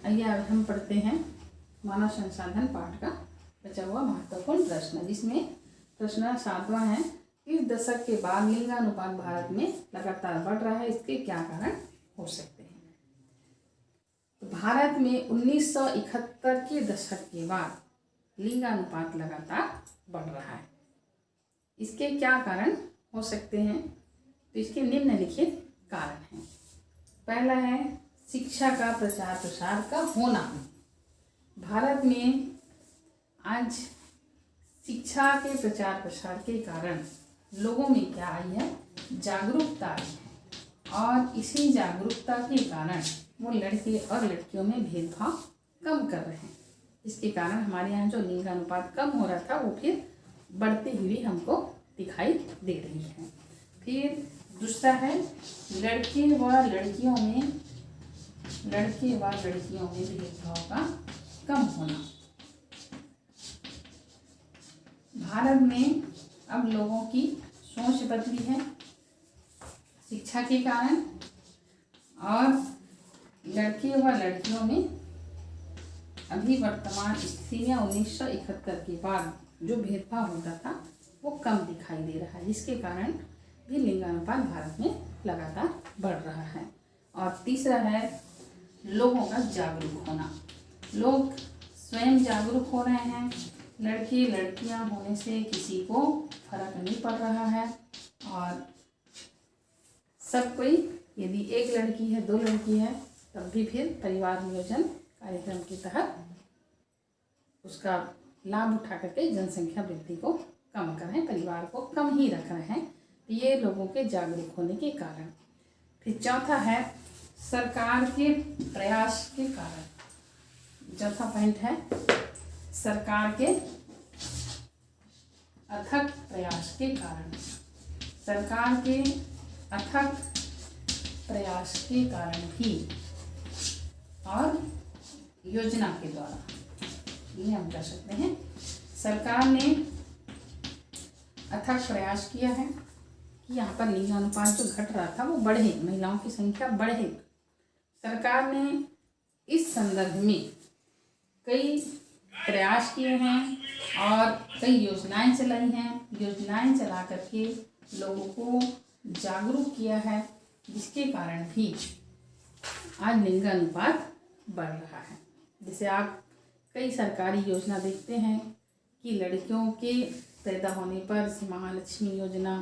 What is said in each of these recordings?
आइए अब हम पढ़ते हैं मानव संसाधन पाठ का बचा हुआ महत्वपूर्ण प्रश्न, जिसमें प्रश्न 7वां है। इस दशक के बाद लिंगानुपात भारत में लगातार बढ़ रहा है, इसके क्या कारण हो सकते हैं? तो भारत में 1971 के दशक के बाद लिंगानुपात लगातार बढ़ रहा है, इसके क्या कारण हो सकते हैं? तो इसके निम्नलिखित कारण हैं। पहला है शिक्षा का प्रचार प्रसार का होना। भारत में आज शिक्षा के प्रचार प्रसार के कारण लोगों में क्या आई है? जागरूकता आई है, और इसी जागरूकता के कारण वो लड़के और लड़कियों में भेदभाव कम कर रहे हैं। इसके कारण हमारे यहाँ जो लिंगानुपात कम हो रहा था वो फिर बढ़ते हुए हमको दिखाई दे रही है। फिर दूसरा है लड़के व लड़कियों में भेदभाव का कम होना। भारत में अब लोगों की सोच बदली है शिक्षा के कारण, और लड़के व लड़कियों में अभी वर्तमान स्थिति में 1971 के बाद जो भेदभाव होता था वो कम दिखाई दे रहा है, जिसके कारण भी लिंगानुपात भारत में लगातार बढ़ रहा है। और तीसरा है लोगों का जागरूक होना। लोग स्वयं जागरूक हो रहे हैं, लड़के लड़कियां होने से किसी को फर्क नहीं पड़ रहा है, और सब कोई, यदि एक लड़की है 2 लड़की है तब भी फिर परिवार नियोजन कार्यक्रम के तहत उसका लाभ उठा करके जनसंख्या वृद्धि को कम कर रहे हैं, परिवार को कम ही रख रहे हैं। ये लोगों के जागरूक होने के कारण। फिर चौथा है सरकार के प्रयास के कारण। चौथा पॉइंट है सरकार के अथक प्रयास के कारण। सरकार के अथक प्रयास के कारण भी और योजना के द्वारा, ये हम कह सकते हैं, सरकार ने अथक प्रयास किया है कि यहाँ पर लिंगानुपात जो घट रहा था वो बढ़े, महिलाओं की संख्या बढ़े। सरकार ने इस संदर्भ में कई प्रयास किए हैं और कई योजनाएं चलाई हैं। योजनाएं चला करके लोगों को जागरूक किया है, जिसके कारण भी आज लिंगानुपात बढ़ रहा है। जैसे आप कई सरकारी योजना देखते हैं कि लड़कियों के पैदा होने पर महालक्ष्मी योजना,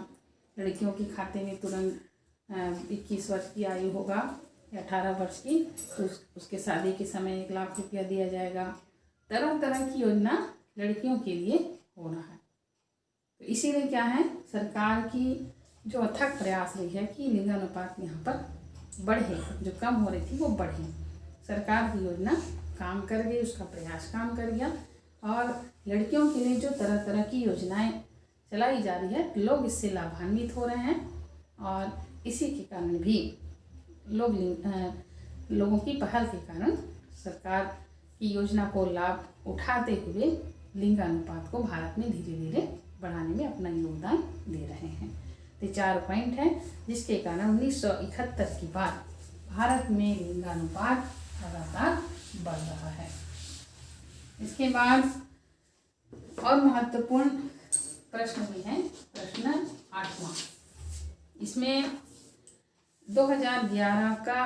लड़कियों के खाते में तुरंत 21 वर्ष की आयु होगा या 18 वर्ष की तो उसके शादी के समय 1 लाख रुपया दिया जाएगा। तरह तरह की योजना लड़कियों के लिए हो रहा है। तो इसीलिए क्या है, सरकार की जो अथक प्रयास रही है कि लिंगानुपात यहाँ पर बढ़े, जो कम हो रही थी वो बढ़े। सरकार की योजना काम कर गई, उसका प्रयास काम कर गया, और लड़कियों के लिए जो तरह तरह की योजनाएं चलाई जा रही है, लोग इससे लाभान्वित हो रहे हैं, और इसी के कारण भी लोगों की पहल के कारण सरकार की योजना को लाभ उठाते हुए लिंगानुपात को भारत में धीरे धीरे बढ़ाने में अपना योगदान दे रहे हैं। तो 4 पॉइंट हैं जिसके कारण 1971 के बाद भारत में लिंगानुपात लगातार बढ़ रहा है। इसके बाद और महत्वपूर्ण प्रश्न भी है, प्रश्न 8वां। इसमें 2011 का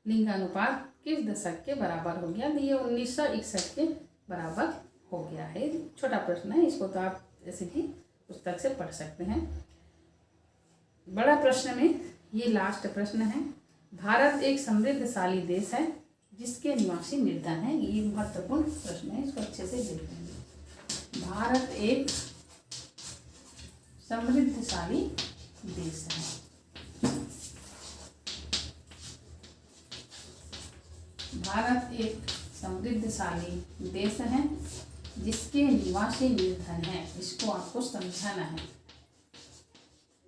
लिंगानुपात किस दशक के बराबर हो गया? ये 1961 के बराबर हो गया है। छोटा प्रश्न है, इसको तो आप ऐसे भी पुस्तक से पढ़ सकते हैं। बड़ा प्रश्न में ये लास्ट प्रश्न है। भारत एक समृद्धशाली देश है जिसके निवासी निर्धन है। ये महत्वपूर्ण प्रश्न है, इसको अच्छे से देख लेंगे। भारत एक समृद्धशाली देश है। भारत एक समृद्धशाली देश है जिसके निवासी निर्धन है। इसको आपको समझाना है।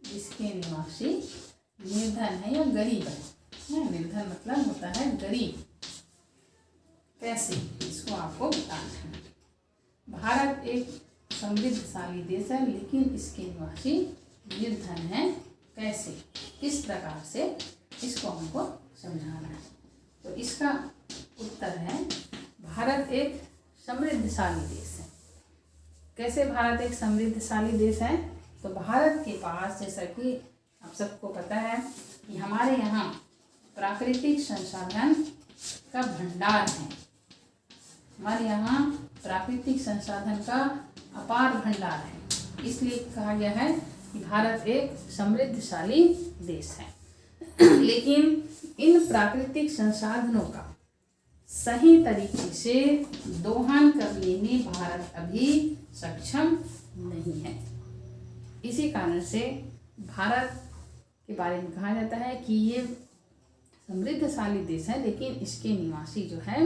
जिसके निवासी निर्धन है या गरीब है। निर्धन मतलब होता है गरीब। कैसे, इसको आपको बताना है। भारत एक समृद्धशाली देश है लेकिन इसके निवासी निर्धन है। कैसे, किस प्रकार से, इसको हमको समझाना है। तो इसका उत्तर है समृद्धशाली देश है। कैसे भारत एक समृद्धशाली देश है? तो भारत के पास, जैसा कि आप सबको पता है कि हमारे यहाँ प्राकृतिक संसाधन का भंडार है। हमारे यहाँ प्राकृतिक संसाधन का अपार भंडार है, इसलिए कहा गया है कि भारत एक समृद्धशाली देश है। लेकिन इन प्राकृतिक संसाधनों का सही तरीके से दोहन करने में भारत अभी सक्षम नहीं है। इसी कारण से भारत के बारे में कहा जाता है कि ये समृद्धशाली देश है, लेकिन इसके निवासी जो है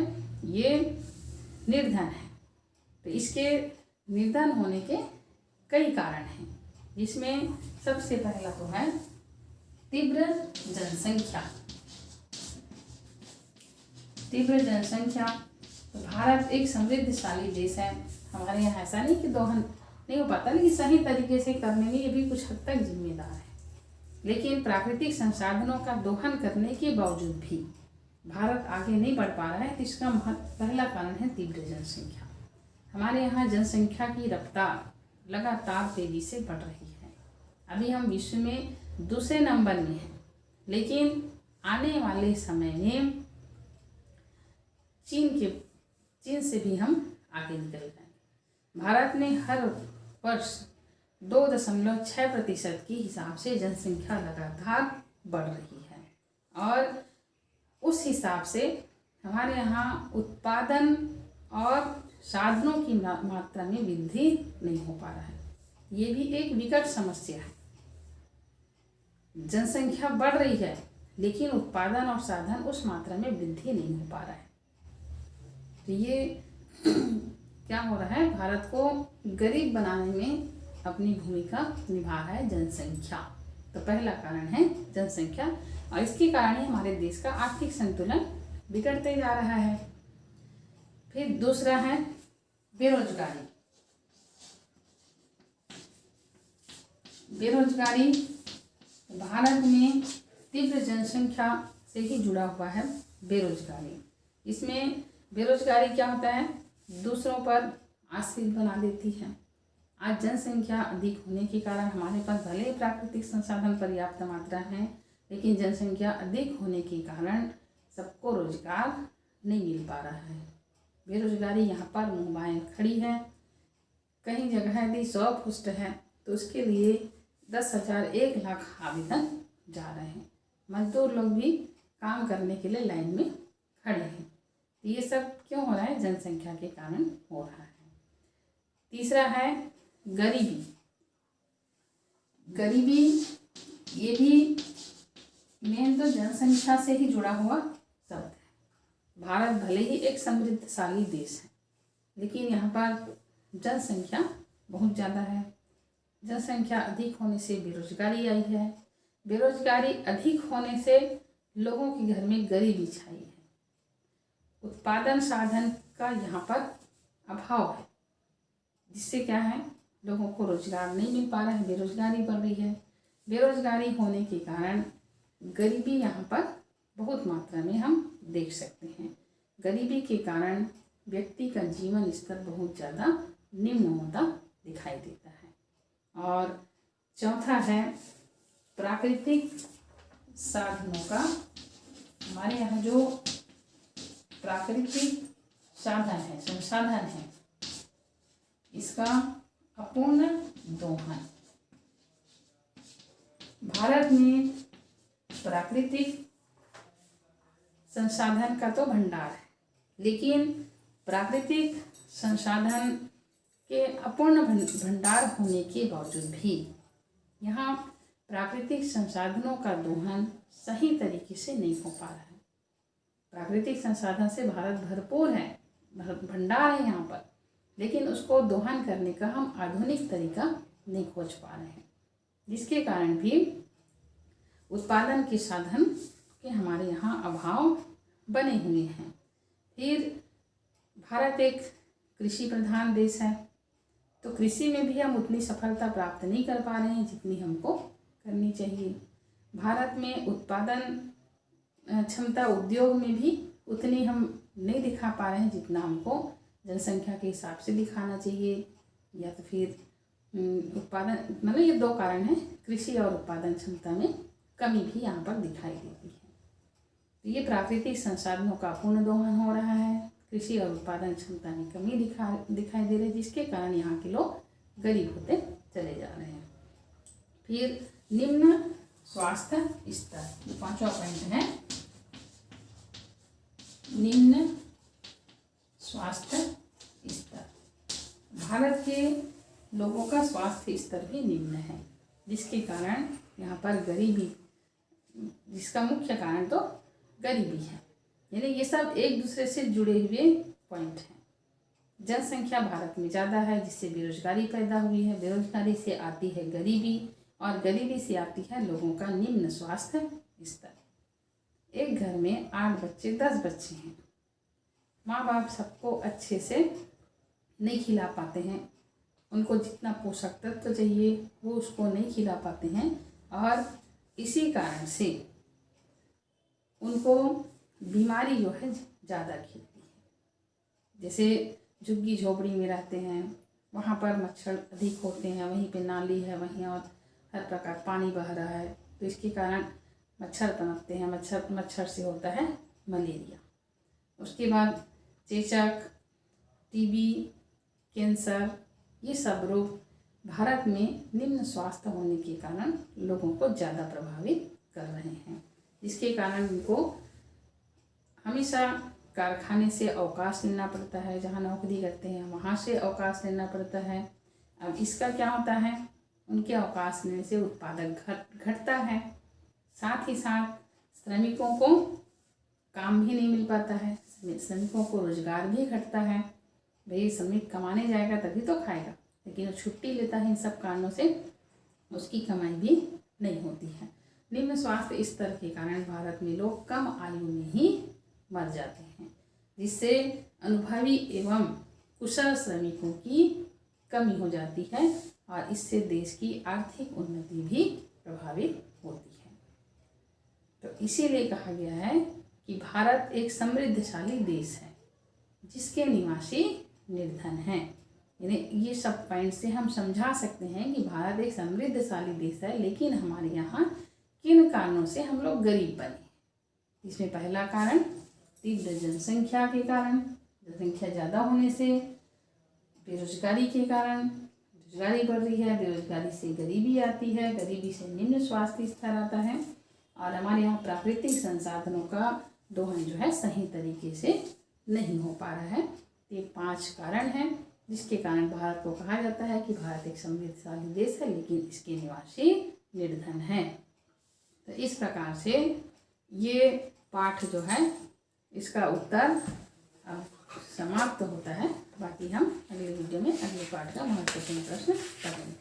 ये निर्धन है। तो इसके निर्धन होने के कई कारण हैं, जिसमें सबसे पहला तो है तीव्र जनसंख्या। तीव्र जनसंख्या। तो भारत एक समृद्धशाली देश है, हमारे यहाँ ऐसा नहीं कि दोहन नहीं हो पाता, लेकिन सही तरीके से करने में ये भी कुछ हद तक जिम्मेदार है। लेकिन प्राकृतिक संसाधनों का दोहन करने के बावजूद भी भारत आगे नहीं बढ़ पा रहा है। तो इसका पहला कारण है तीव्र जनसंख्या। हमारे यहाँ जनसंख्या की रफ्तार लगातार तेजी से बढ़ रही है। अभी हम विश्व में दूसरे नंबर में हैं, लेकिन आने वाले समय में चीन से भी हम आगे निकल जाएंगे। भारत ने हर वर्ष 2.6% के हिसाब से जनसंख्या लगातार बढ़ रही है, और उस हिसाब से हमारे यहाँ उत्पादन और साधनों की मात्रा में वृद्धि नहीं हो पा रहा है। ये भी एक विकट समस्या है। जनसंख्या बढ़ रही है, लेकिन उत्पादन और साधन उस मात्रा में वृद्धि नहीं हो पा रहा है। तो ये क्या हो रहा है? भारत को गरीब बनाने में अपनी भूमिका निभा रहा है जनसंख्या। तो पहला कारण है जनसंख्या, और इसके कारण ही हमारे देश का आर्थिक संतुलन बिगड़ते जा रहा है। फिर दूसरा है बेरोजगारी। बेरोजगारी भारत में तीव्र जनसंख्या से ही जुड़ा हुआ है बेरोजगारी। इसमें बेरोजगारी क्या होता है? दूसरों पर आश्रित बना देती है। आज जनसंख्या अधिक होने के कारण हमारे पास भले ही प्राकृतिक संसाधन पर्याप्त मात्रा है, लेकिन जनसंख्या अधिक होने के कारण सबको रोजगार नहीं मिल पा रहा है। बेरोजगारी यहाँ पर मुँह बाएं खड़ी है। कहीं जगह यदि 100 पोस्ट है तो उसके लिए 10,000 1 लाख आवेदन जा रहे हैं। मजदूर लोग भी काम करने के लिए लाइन में खड़े हैं। ये सब क्यों हो रहा है? जनसंख्या के कारण हो रहा है। तीसरा है गरीबी। गरीबी ये भी मेन तो जनसंख्या से ही जुड़ा हुआ शब्द है। भारत भले ही एक समृद्धशाली देश है, लेकिन यहाँ पर जनसंख्या बहुत ज़्यादा है। जनसंख्या अधिक होने से बेरोजगारी आई है। बेरोजगारी अधिक होने से लोगों के घर में गरीबी छाई है। उत्पादन साधन का यहाँ पर अभाव है, जिससे क्या है, लोगों को रोजगार नहीं मिल पा रहा है, बेरोजगारी बढ़ रही है। बेरोजगारी होने के कारण गरीबी यहाँ पर बहुत मात्रा में हम देख सकते हैं। गरीबी के कारण व्यक्ति का जीवन स्तर बहुत ज़्यादा निम्न होता दिखाई देता है। और चौथा है प्राकृतिक साधनों का। हमारे यहाँ जो प्राकृतिक साधन है, संसाधन है, इसका अपूर्ण दोहन। भारत में प्राकृतिक संसाधन का तो भंडार है, लेकिन प्राकृतिक संसाधन के अपूर्ण भंडार होने के बावजूद भी यहाँ प्राकृतिक संसाधनों का दोहन सही तरीके से नहीं हो पा रहा है। प्राकृतिक संसाधन से भारत भरपूर है, भंडार है यहाँ पर, लेकिन उसको दोहन करने का हम आधुनिक तरीका नहीं खोज पा रहे हैं, जिसके कारण भी उत्पादन के साधन के हमारे यहाँ अभाव बने हुए हैं। फिर भारत एक कृषि प्रधान देश है, तो कृषि में भी हम उतनी सफलता प्राप्त नहीं कर पा रहे हैं जितनी हमको करनी चाहिए। भारत में उत्पादन क्षमता उद्योग में भी उतनी हम नहीं दिखा पा रहे हैं जितना हमको जनसंख्या के हिसाब से दिखाना चाहिए, या तो फिर उत्पादन, मतलब ये दो कारण हैं, कृषि और उत्पादन क्षमता में कमी भी यहाँ पर दिखाई देती है। तो ये प्राकृतिक संसाधनों का पूर्ण दोहन हो रहा है, कृषि और उत्पादन क्षमता में कमी दिखाई दे रही है, जिसके कारण यहाँ के लोग गरीब होते चले जा रहे हैं। फिर निम्न स्वास्थ्य स्तर, ये 5वां पॉइंट है, निम्न स्वास्थ्य स्तर। भारत के लोगों का स्वास्थ्य स्तर भी निम्न है, जिसके कारण यहाँ पर गरीबी, जिसका मुख्य कारण तो गरीबी है। यानी ये सब एक दूसरे से जुड़े हुए पॉइंट हैं। जनसंख्या भारत में ज़्यादा है, जिससे बेरोजगारी पैदा हुई है, बेरोजगारी से आती है गरीबी, और गरीबी से आती है लोगों का निम्न स्वास्थ्य स्तर। एक घर में 8 बच्चे 10 बच्चे हैं, माँ बाप सबको अच्छे से नहीं खिला पाते हैं, उनको जितना पोषक तत्व चाहिए वो उसको नहीं खिला पाते हैं, और इसी कारण से उनको बीमारी जो है ज़्यादा खिलती है। जैसे झुग्गी झोपड़ी में रहते हैं, वहाँ पर मच्छर अधिक होते हैं, वहीं पे नाली है, वहीं और हर प्रकार पानी बह रहा है, तो इसके कारण मच्छर पनपते हैं, मच्छर से होता है मलेरिया। उसके बाद चेचक, टीबी, कैंसर, ये सब रोग भारत में निम्न स्वास्थ्य होने के कारण लोगों को ज़्यादा प्रभावित कर रहे हैं, जिसके कारण उनको हमेशा कारखाने से अवकाश लेना पड़ता है, जहाँ नौकरी करते हैं वहाँ से अवकाश लेना पड़ता है। अब इसका क्या होता है, उनके अवकाश लेने से उत्पादन घटता है, साथ ही साथ श्रमिकों को काम भी नहीं मिल पाता है, श्रमिकों को रोजगार भी घटता है। भाई श्रमिक कमाने जाएगा तभी तो खाएगा, लेकिन वो छुट्टी लेता है, इन सब कारणों से उसकी कमाई भी नहीं होती है। निम्न स्वास्थ्य स्तर के कारण भारत में लोग कम आयु में ही मर जाते हैं, जिससे अनुभवी एवं कुशल श्रमिकों की कमी हो जाती है, और इससे देश की आर्थिक उन्नति भी प्रभावित होती है। तो इसीलिए कहा गया है कि भारत एक समृद्धशाली देश है, जिसके निवासी निर्धन हैं। यानी ये सब पॉइंट से हम समझा सकते हैं कि भारत एक समृद्धशाली देश है, लेकिन हमारे यहाँ किन कारणों से हम लोग गरीब बने। इसमें पहला कारण तीव्र जनसंख्या के कारण, जनसंख्या ज़्यादा होने से, बेरोजगारी के कारण, बेरोजगारी बढ़ रही है, बेरोजगारी से गरीबी आती है, गरीबी से निम्न स्वास्थ्य स्तर आता है, और हमारे यहाँ प्राकृतिक संसाधनों का दोहन जो है सही तरीके से नहीं हो पा रहा है। ये 5 कारण हैं, जिसके कारण भारत को कहा जाता है कि भारत एक समृद्धशाली देश है, लेकिन इसके निवासी निर्धन हैं। तो इस प्रकार से ये पाठ जो है इसका उत्तर अब समाप्त होता है। बाकी हम अगले वीडियो में अगले पाठ का महत्वपूर्ण प्रश्न पढ़ेंगे।